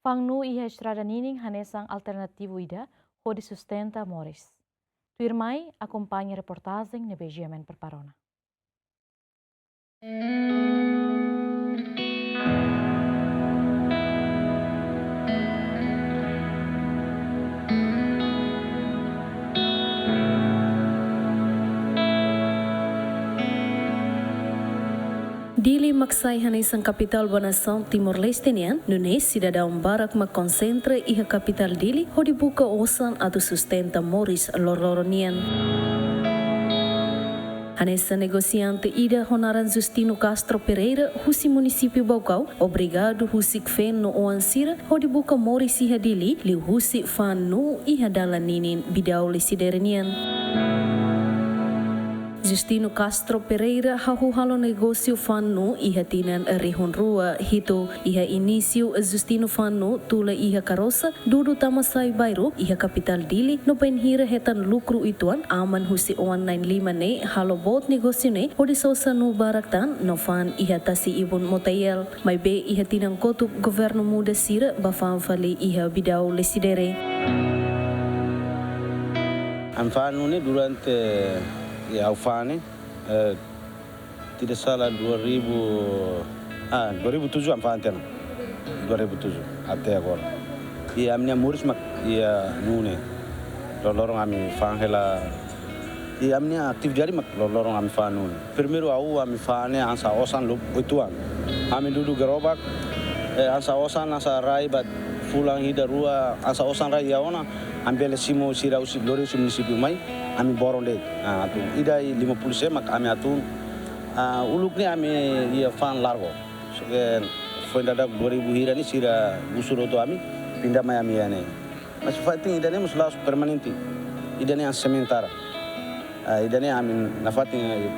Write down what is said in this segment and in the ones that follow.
Fangnu iha estrada nining hanesang alternativo ida, hodi sustenta Morris. Tuirmai acompanha reportagem na BGMN Perparona. Dili maksai hana isang kapital ba nação Timor-Leste nian, Nunes cidadão barak makonsentra iha kapital dili ho dibuka osan atau sustenta Morris lororo nian. Hanessa negociante ida honaran Justino Castro Pereira, husi município Baucau, obrigado husik fen no oansira ho dibuka Morris iha dili, li husi fan no iha dalan ninin bidau lisidere nian. Justino Castro Pereira hahu halo negócio fanu iha tinan rihon rua hito iha início Justino fanu tula iha karosa dudu tamasai bairo iha kapital dili no penhira hetan lucro ituan aman husi 195 ne halo bot negócio ne odi sosa no baraktan no fan iha tasi ibon motayel mai be iha tinan kotu governo muda sira bafan fali iha bidau lesidere. Anfano ne durante Aufane, tidak salah 2007 Anfane 2007 até agora. E a minha Muris mak ia nune, lorong ami fangela. E a minha atividade mak lorong ami fan nune. Primeiro ami fane ansa osan lu ituan. Ami dulu gerobak, ansa osan ansa rai bat fulang hida rua ansa osan rai yaona ambele simo sira usi lori usi município mai ami boronde atu idai 50 semak ami atun uluk ni ami ia fan largo foi dada 2000 hira ni sira usuro to ami pindah mai ami ane mas fatin idane mus laos permanente idane an sementara idane ami na fatin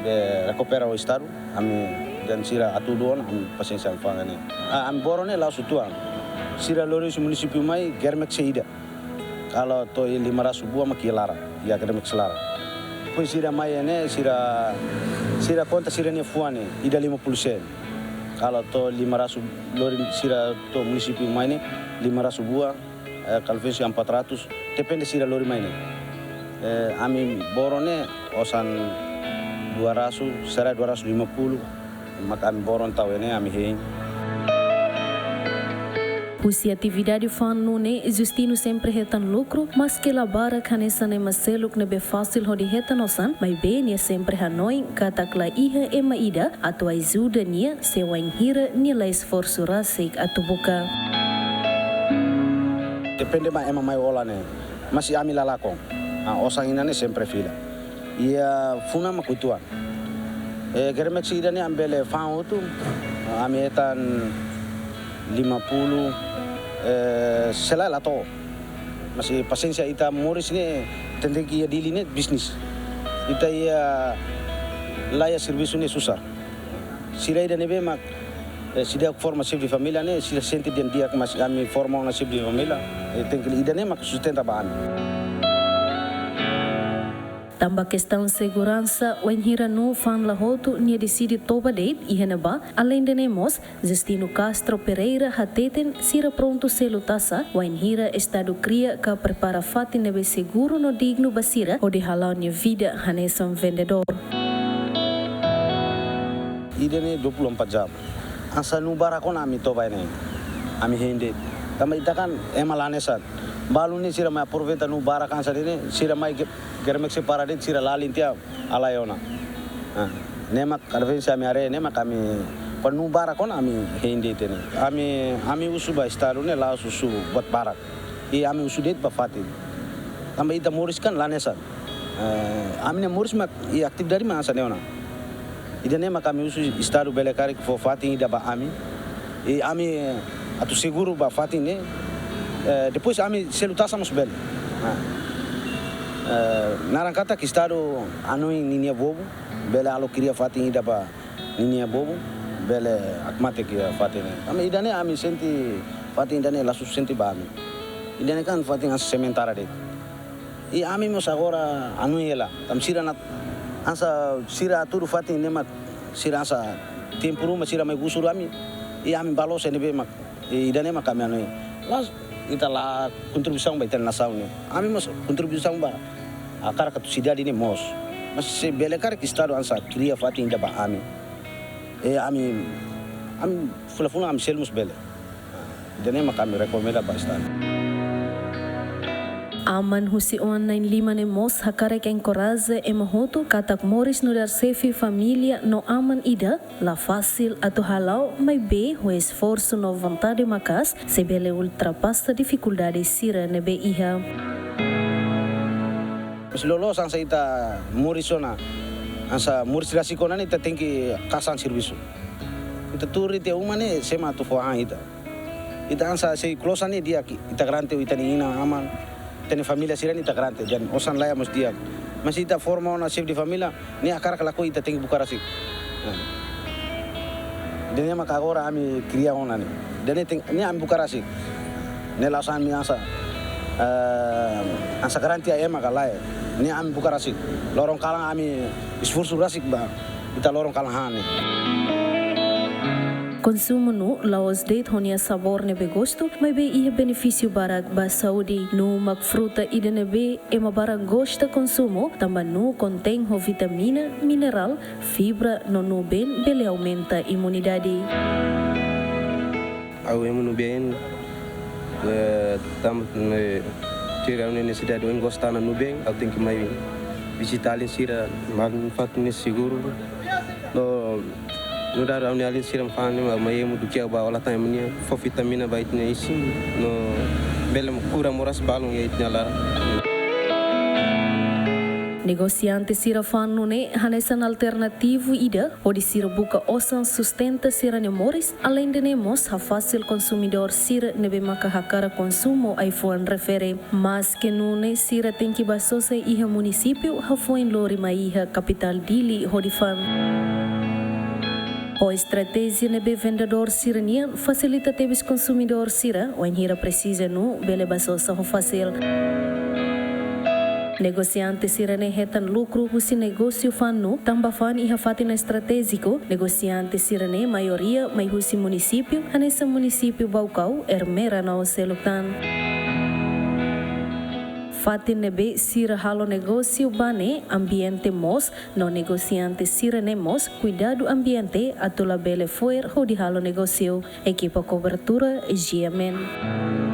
recupera o estado ami dan sira atu don ami pasensa fangane ami borone laos tuan sira lori usi município mai germek seida kalau to 500 buah maki lara ya akademik selara pois sira mai ene sira conta sira ne fuane ida 50 sen kalau to 500 lori sira to município mai ne 500 buah kalau versi 400 depende sira lori mai ne ami borone osan 200 sera 250 maka ami boron tahu ene ami hein. Pusi atividade fan nune Justino sempre hetan lucro, mas que la barak hanesa ne maseluk nebe fácil hodi hetan osan, mai be nia sempre hanoi katakla iha ema ida atau ajuda nia sewain hira nia la esforço rasik atu buka. Depende ma ema mai ola ne, masih ami lalakong, osang ina ne sempre fila. Ia funa makutuan. Geremek si ida ne ambele fan utu, ami hetan 50 selain atau masih pasensia ita Morris ni tentang ia dili ni bisnis ita ia laya servisu ni susah sila ida nebe mak sida forma chef de família ni sila senti dia masih kami forma una chef de família tentang ida ni mak sustenta ba ami. Tambah questão segurança, o enhira no fan lahoto nia decide toba date iheneba, além de nemos, Justino Castro Pereira hateten sira pronto selutasa, o enhira estado cria ka prepara fati nebe seguro no digno basira o de halau nia vida hanesan vendedor. Ida ni 24 jam. Asa nu barakon ami toba ini, ami hende. Tambah ita kan emalanesan. Balu ni sira mai aproveita nu barakan sa dini sira mai germek se paradit sira lalin tia alayona nemak advensi ami are nemak kami panu barakon ami hende tene ami usuba staru ne la susu buat barak ami usudet ba fatin tambah ita Morris kan lanesan ami ne Morris mak aktif dari masa neona ida nemak kami usu staru belekari fo fatin ida ba ami atu seguro ba fatin ne depois ami selutasa mas bel narang kata que estado anoi ninia bobo bele alo queria fatin ida ba ninia bobo bele akmate que fatin ami idane ami senti fatin idane la senti ba ami idane kan fatin as sementara de e ami mos agora anoi ela tam sira na ansa sira tudo fatin nemat sira ansa tempuru mas sira mai gusuru ami e ami balos ene be mak idane mak kami anoi Las ita la contribuição ba ita nação né. Ami mas contribuição ba a cara que cidade ini mos. Mas se bele cara que estado ansa cria fati inda ba ami. Ami fula ami selmus bele. Dene mak kami recomenda ba estado. Aman husi online 5 ne mos hakarek encoraje e mahoto katak Morris no dar sefi família no aman ida la fácil atau halau mai be o esforço no vontade makas se bele ultrapassa dificuldade sira ne be iha. Mas lolos ansa ita Morrisona ansa Morris rasikona ita tem que kasan serviço. Ita turi te umane sema tu fohan ita. Ita ansa se close ne dia ita grante ita ni ina aman. Tene família sira ni tagrante dan osan laya mos dia. Mas ita forma una chef de família ni akara kala ko ita tem que bucar assim. Dene mak agora ami cria ona ni. Dene tem ni ami bucar assim. Nela san mi ansa ansa garantia ema kalai. Ni ami bucar assim. Lorong kalang ami esforço rasik ba. Ita lorong kalang hani. Consumo no laos date honia sabor nebe gosto, mas be ia benefício barak ba saúde no mak fruta ida nebe ema barak gosta consumo, também no contém ho vitamina, mineral, fibra no ben bele aumenta imunidade. Au emu ben tam tira a necessidade de gostar no bem, eu tenho que mais visitar ali sira, mas fato nesse seguro. No dar awni alin siram fane ma mayemu du kiya ba wala tan mania fo vitamina ba itnya isi no belem kura moras balung ya itnya lar. Negociante sira fanu ne hanesan alternativo ida pode sira buka osan sustenta sira ne Morris além de nemos ha fácil consumidor sira nebe maka hakara consumo iPhone refere mas que nune sira tem que basose iha município ha foi lori ma iha capital dili hodifan. O estratégia nebe vendedor siranian facilita tebis consumidor sira o hira precisa no bele basosa ho fácil. Negociante sirane hetan lucro husi negócio fanu tamba fan iha fatina estratégico negociante sirane maioria mai husi município hanesa município Baucau ermera na o selutan. Fatin nebe sira halo negócio bane ambiente mos no negociante sirane mos cuidado ambiente atula bele fuer ho di halo negócio equipa cobertura GMN.